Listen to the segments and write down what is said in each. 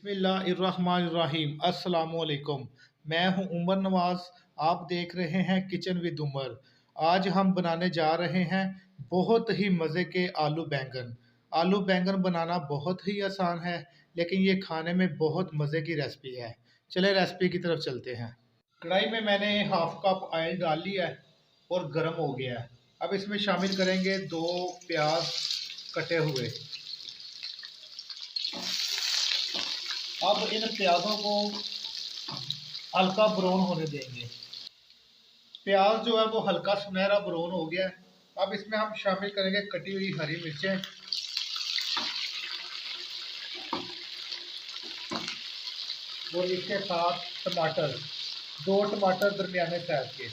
बिस्मिल्लाहिर्रहमानिर्रहीम अस्सलामुअलैकुम। मैं हूं उमर नवाज। आप देख रहे हैं किचन विद उमर। आज हम बनाने जा रहे हैं बहुत ही मज़े के आलू बैंगन। आलू बैंगन बनाना बहुत ही आसान है, लेकिन ये खाने में बहुत मज़े की रेसिपी है। चले रेसिपी की तरफ चलते हैं। कढ़ाई में मैंने हाफ कप ऑयल डाल लिया है और गर्म हो गया है। अब इसमें शामिल करेंगे 2 प्याज कटे हुए। अब इन प्याज़ों को हल्का ब्राउन होने देंगे। प्याज जो है वो हल्का सुनहरा ब्राउन हो गया है। अब इसमें हम शामिल करेंगे कटी हुई हरी मिर्चें और इसके साथ टमाटर, 2 टमाटर दरमियाने साइज के।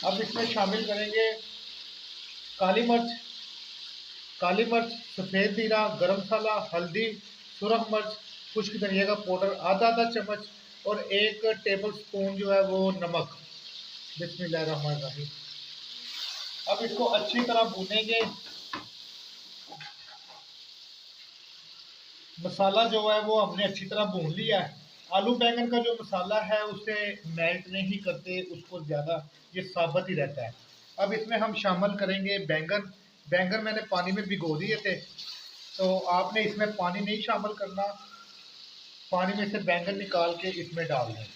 अब इसमें शामिल करेंगे काली मिर्च, सफ़ेद जीरा, गरम मसाला, हल्दी, सुरख मिर्च, खुश्क धनिया का पाउडर आधा चम्मच और 1 टेबल स्पून जो है वो नमक। बिस्मिल्लाहिर्रहमानिर्रहीम। अब इसको अच्छी तरह भूनेंगे। मसाला जो है वो हमने अच्छी तरह भून लिया है। आलू बैंगन का जो मसाला है उसे मेल्ट नहीं करते, उसको ज़्यादा ये साबुत ही रहता है। अब इसमें हम शामिल करेंगे बैंगन मैंने पानी में भिगो दिए थे, तो आपने इसमें पानी नहीं शामिल करना। पानी में से बैंगन निकाल के इसमें डाल दें।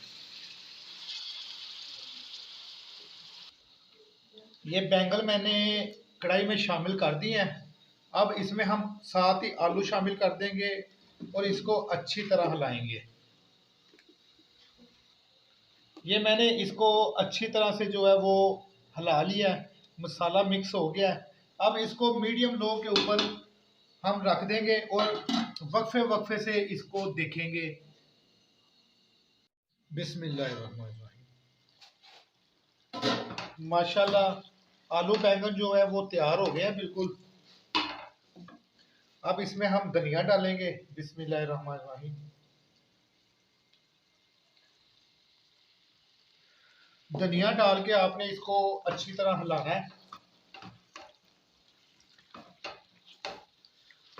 ये बैंगन मैंने कढ़ाई में शामिल कर दिए हैं। अब इसमें हम साथ ही आलू शामिल कर देंगे और इसको अच्छी तरह हिलाएंगे। ये मैंने इसको अच्छी तरह से जो है वो हिला लिया है, मसाला मिक्स हो गया है। अब इसको मीडियम लो के ऊपर हम रख देंगे और वक्फे वक्फे से इसको देखेंगे। बिस्मिल्लाहिर्रहमानिर्रहीम। माशाल्लाह आलू बैंगन जो है वो तैयार हो गए हैं बिल्कुल। अब इसमें हम धनिया डालेंगे। बिस्मिल्लाहिर्रहमानिर्रहीम। धनिया डाल के आपने इसको अच्छी तरह हिलाना है।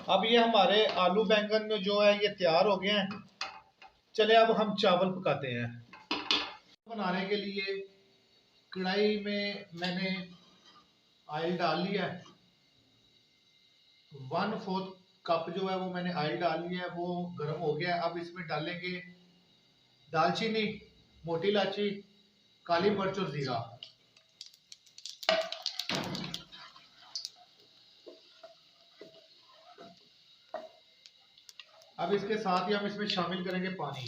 अब ये हमारे आलू बैंगन में जो है ये तैयार हो गए हैं। चले अब हम चावल पकाते हैं। बनाने के लिए कढ़ाई में मैंने ऑयल डाल लिया है। 1/4 कप जो है वो मैंने ऑयल डाल लिया है, वो गर्म हो गया है। अब इसमें डालेंगे दालचीनी, मोटी इलायची, काली मिर्च और जीरा। अब इसके साथ ही हम इसमें शामिल करेंगे पानी।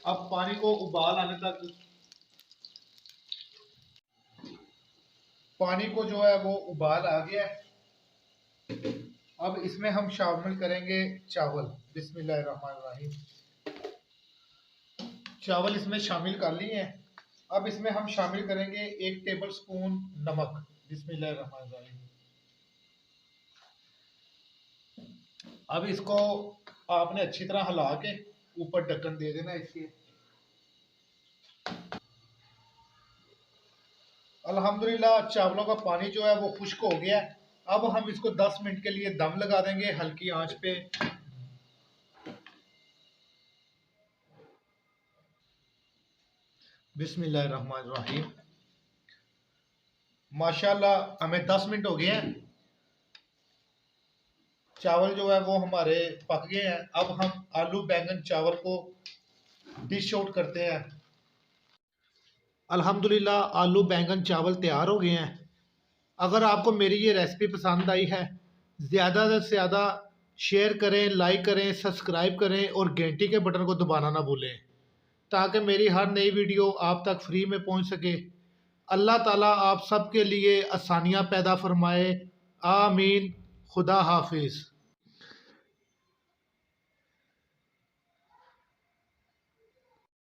अब पानी को उबाल आने तक, पानी को जो है वो उबाल आ गया है। अब इसमें हम शामिल करेंगे चावल। बिस्मिल्लाहिर्रहमानिर्रहीम। चावल इसमें शामिल कर लिए हैं। अब इसमें हम शामिल करेंगे 1 टेबल स्पून नमक। बिस्मिल्लाहिर्रहमानिर्रहीम। अब इसको आपने अच्छी तरह हिला के ऊपर ढक्कन दे देना इसके। अल्हम्दुलिल्लाह चावलों का पानी जो है वो खुश्क हो गया है। अब हम इसको 10 मिनट के लिए दम लगा देंगे हल्की आंच पे। बिस्मिल्लाहिर्रहमानिर्रहीम। माशाल्लाह हमें 10 मिनट हो गए हैं। चावल जो है वो हमारे पक गए हैं। अब हम आलू बैंगन चावल को डिश आउट करते हैं। अल्हम्दुलिल्लाह आलू बैंगन चावल तैयार हो गए हैं। अगर आपको मेरी ये रेसिपी पसंद आई है, ज़्यादा से ज़्यादा शेयर करें, लाइक करें, सब्सक्राइब करें और घंटी के बटन को दबाना ना भूलें, ताकि मेरी हर नई वीडियो आप तक फ्री में पहुंच सके। अल्लाह ताला आप सब के लिए आसानियां पैदा फरमाए। आमीन। खुदा हाफिज़।